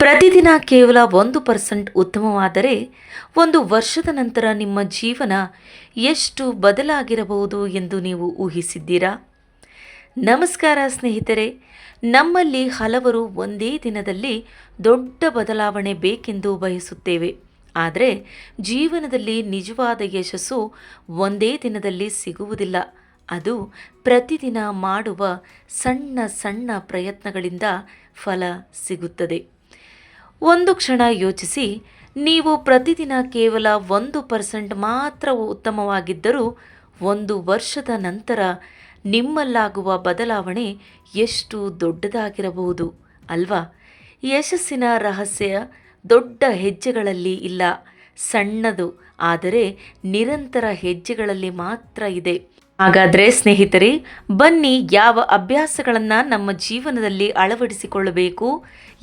ಪ್ರತಿದಿನ ಕೇವಲ 1% ಉತ್ತಮವಾದರೆ ಒಂದು ವರ್ಷದ ನಂತರ ನಿಮ್ಮ ಜೀವನ ಎಷ್ಟು ಬದಲಾಗಿರಬಹುದು ಎಂದು ನೀವು ಊಹಿಸಿದ್ದೀರಾ? ನಮಸ್ಕಾರ ಸ್ನೇಹಿತರೆ. ನಮ್ಮಲ್ಲಿ ಹಲವರು ಒಂದೇ ದಿನದಲ್ಲಿ ದೊಡ್ಡ ಬದಲಾವಣೆ ಬೇಕೆಂದು ಬಯಸುತ್ತೇವೆ. ಆದರೆ ಜೀವನದಲ್ಲಿ ನಿಜವಾದ ಯಶಸ್ಸು ಒಂದೇ ದಿನದಲ್ಲಿ ಸಿಗುವುದಿಲ್ಲ. ಅದು ಪ್ರತಿದಿನ ಮಾಡುವ ಸಣ್ಣ ಸಣ್ಣ ಪ್ರಯತ್ನಗಳಿಂದ ಫಲ ಸಿಗುತ್ತದೆ. ಒಂದು ಕ್ಷಣ ಯೋಚಿಸಿ, ನೀವು ಪ್ರತಿದಿನ ಕೇವಲ 1% ಮಾತ್ರ ಉತ್ತಮವಾಗಿದ್ದರೂ ಒಂದು ವರ್ಷದ ನಂತರ ನಿಮ್ಮಲ್ಲಾಗುವ ಬದಲಾವಣೆ ಎಷ್ಟು ದೊಡ್ಡದಾಗಿರಬಹುದು ಅಲ್ವಾ? ಯಶಸ್ಸಿನ ರಹಸ್ಯ ದೊಡ್ಡ ಹೆಜ್ಜೆಗಳಲ್ಲಿ ಇಲ್ಲ, ಸಣ್ಣದು ಆದರೆ ನಿರಂತರ ಹೆಜ್ಜೆಗಳಲ್ಲಿ ಮಾತ್ರ ಇದೆ. ಹಾಗಾದರೆ ಸ್ನೇಹಿತರೆ, ಬನ್ನಿ ಯಾವ ಅಭ್ಯಾಸಗಳನ್ನು ನಮ್ಮ ಜೀವನದಲ್ಲಿ ಅಳವಡಿಸಿಕೊಳ್ಳಬೇಕು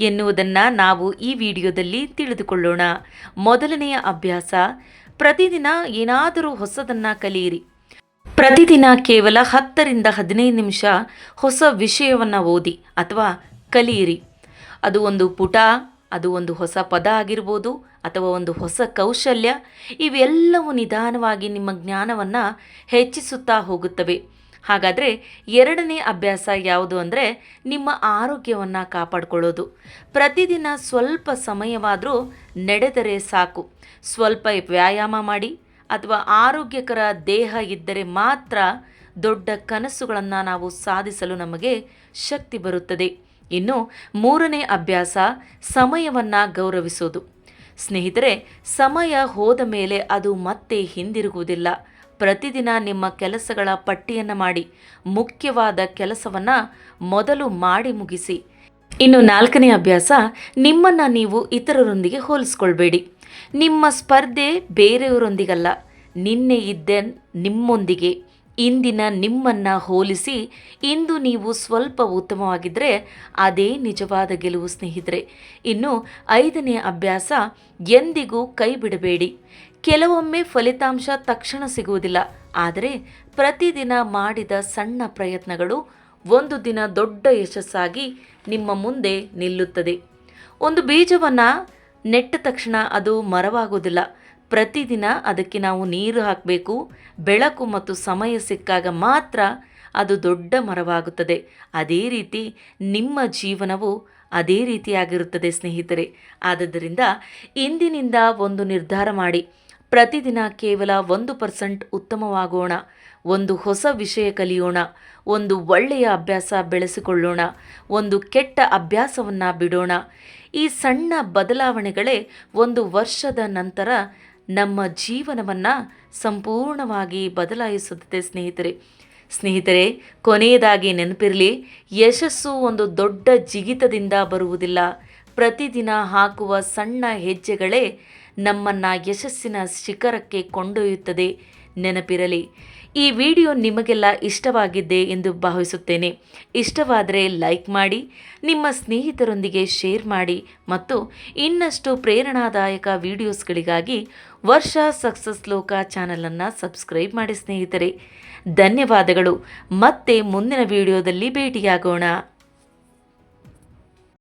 ಎನ್ನುವುದನ್ನು ನಾವು ಈ ವಿಡಿಯೋದಲ್ಲಿ ತಿಳಿದುಕೊಳ್ಳೋಣ. ಮೊದಲನೆಯ ಅಭ್ಯಾಸ, ಪ್ರತಿದಿನ ಏನಾದರೂ ಹೊಸದನ್ನು ಕಲಿಯಿರಿ. ಪ್ರತಿದಿನ ಕೇವಲ 10 ರಿಂದ 15 ನಿಮಿಷ ಹೊಸ ವಿಷಯವನ್ನು ಓದಿ ಅಥವಾ ಕಲಿಯಿರಿ. ಅದು ಒಂದು ಪುಟ, ಅದು ಒಂದು ಹೊಸ ಪದ ಆಗಿರ್ಬೋದು ಅಥವಾ ಒಂದು ಹೊಸ ಕೌಶಲ್ಯ. ಇವೆಲ್ಲವೂ ನಿಧಾನವಾಗಿ ನಿಮ್ಮ ಜ್ಞಾನವನ್ನು ಹೆಚ್ಚಿಸುತ್ತಾ ಹೋಗುತ್ತವೆ. ಹಾಗಾದರೆ ಎರಡನೇ ಅಭ್ಯಾಸ ಯಾವುದು ಅಂದರೆ ನಿಮ್ಮ ಆರೋಗ್ಯವನ್ನು ಕಾಪಾಡಿಕೊಳ್ಳೋದು. ಪ್ರತಿದಿನ ಸ್ವಲ್ಪ ಸಮಯವಾದರೂ ನಡೆದರೆ ಸಾಕು. ಸ್ವಲ್ಪ ವ್ಯಾಯಾಮ ಮಾಡಿ ಅಥವಾ ಆರೋಗ್ಯಕರ ದೇಹ ಇದ್ದರೆ ಮಾತ್ರ ದೊಡ್ಡ ಕನಸುಗಳನ್ನು ನಾವು ಸಾಧಿಸಲು ನಮಗೆ ಶಕ್ತಿ ಬರುತ್ತದೆ. ಇನ್ನು ಮೂರನೇ ಅಭ್ಯಾಸ, ಸಮಯವನ್ನು ಗೌರವಿಸೋದು. ಸ್ನೇಹಿತರೆ, ಸಮಯ ಹೋದ ಮೇಲೆ ಅದು ಮತ್ತೆ ಹಿಂದಿರುಗುವುದಿಲ್ಲ. ಪ್ರತಿದಿನ ನಿಮ್ಮ ಕೆಲಸಗಳ ಪಟ್ಟಿಯನ್ನು ಮಾಡಿ, ಮುಖ್ಯವಾದ ಕೆಲಸವನ್ನು ಮೊದಲು ಮಾಡಿ ಮುಗಿಸಿ. ಇನ್ನು ನಾಲ್ಕನೇ ಅಭ್ಯಾಸ, ನಿಮ್ಮನ್ನು ನೀವು ಇತರರೊಂದಿಗೆ ಹೋಲಿಸ್ಕೊಳ್ಬೇಡಿ. ನಿಮ್ಮ ಸ್ಪರ್ಧೆ ಬೇರೆಯವರೊಂದಿಗಲ್ಲ, ನಿನ್ನೆ ಇದ್ದ ನಿಮ್ಮೊಂದಿಗೆ. ಇಂದಿನ ನಿಮ್ಮನ್ನು ಹೋಲಿಸಿ ಇಂದು ನೀವು ಸ್ವಲ್ಪ ಉತ್ತಮವಾಗಿದ್ದರೆ ಅದೇ ನಿಜವಾದ ಗೆಲುವು ಸ್ನೇಹಿತರೆ. ಇನ್ನು ಐದನೇ ಅಭ್ಯಾಸ, ಎಂದಿಗೂ ಕೈ ಬಿಡಬೇಡಿ. ಕೆಲವೊಮ್ಮೆ ಫಲಿತಾಂಶ ತಕ್ಷಣ ಸಿಗುವುದಿಲ್ಲ, ಆದರೆ ಪ್ರತಿದಿನ ಮಾಡಿದ ಸಣ್ಣ ಪ್ರಯತ್ನಗಳು ಒಂದು ದಿನ ದೊಡ್ಡ ಯಶಸ್ಸಾಗಿ ನಿಮ್ಮ ಮುಂದೆ ನಿಲ್ಲುತ್ತದೆ. ಒಂದು ಬೀಜವನ್ನು ನೆಟ್ಟ ತಕ್ಷಣ ಅದು ಮರವಾಗುವುದಿಲ್ಲ. ಪ್ರತಿದಿನ ಅದಕ್ಕೆ ನಾವು ನೀರು ಹಾಕಬೇಕು. ಬೆಳಕು ಮತ್ತು ಸಮಯ ಸಿಕ್ಕಾಗ ಮಾತ್ರ ಅದು ದೊಡ್ಡ ಮರವಾಗುತ್ತದೆ. ಅದೇ ರೀತಿ ನಿಮ್ಮ ಜೀವನವು ಅದೇ ರೀತಿಯಾಗಿರುತ್ತದೆ ಸ್ನೇಹಿತರೆ. ಆದ್ದರಿಂದ ಇಂದಿನಿಂದ ಒಂದು ನಿರ್ಧಾರ ಮಾಡಿ, ಪ್ರತಿದಿನ ಕೇವಲ 1% ಉತ್ತಮವಾಗೋಣ. ಒಂದು ಹೊಸ ವಿಷಯ ಕಲಿಯೋಣ. ಒಂದು ಒಳ್ಳೆಯ ಅಭ್ಯಾಸ ಬೆಳೆಸಿಕೊಳ್ಳೋಣ. ಒಂದು ಕೆಟ್ಟ ಅಭ್ಯಾಸವನ್ನು ಬಿಡೋಣ. ಈ ಸಣ್ಣ ಬದಲಾವಣೆಗಳೇ ಒಂದು ವರ್ಷದ ನಂತರ ನಮ್ಮ ಜೀವನವನ್ನು ಸಂಪೂರ್ಣವಾಗಿ ಬದಲಾಯಿಸುತ್ತದೆ ಸ್ನೇಹಿತರೆ, ಕೊನೆಯದಾಗಿ ನೆನಪಿರಲಿ, ಯಶಸ್ಸು ಒಂದು ದೊಡ್ಡ ಜಿಗಿತದಿಂದ ಬರುವುದಿಲ್ಲ. ಪ್ರತಿದಿನ ಹಾಕುವ ಸಣ್ಣ ಹೆಜ್ಜೆಗಳೇ ನಮ್ಮನ್ನು ಯಶಸ್ಸಿನ ಶಿಖರಕ್ಕೆ ಕೊಂಡೊಯ್ಯುತ್ತದೆ. ನೆನಪಿರಲಿ. ಈ ವಿಡಿಯೋ ನಿಮಗೆಲ್ಲ ಇಷ್ಟವಾಗಿದ್ದೆ ಎಂದು ಭಾವಿಸುತ್ತೇನೆ. ಇಷ್ಟವಾದರೆ ಲೈಕ್ ಮಾಡಿ, ನಿಮ್ಮ ಸ್ನೇಹಿತರೊಂದಿಗೆ ಶೇರ್ ಮಾಡಿ ಮತ್ತು ಇನ್ನಷ್ಟು ಪ್ರೇರಣಾದಾಯಕ ವಿಡಿಯೋಸ್ಗಳಿಗಾಗಿ ವರ್ಷ ಸಕ್ಸಸ್ ಲೋಕ ಚಾನಲನ್ನು ಸಬ್ಸ್ಕ್ರೈಬ್ ಮಾಡಿ ಸ್ನೇಹಿತರೆ. ಧನ್ಯವಾದಗಳು. ಮತ್ತೆ ಮುಂದಿನ ವಿಡಿಯೋದಲ್ಲಿ ಭೇಟಿಯಾಗೋಣ.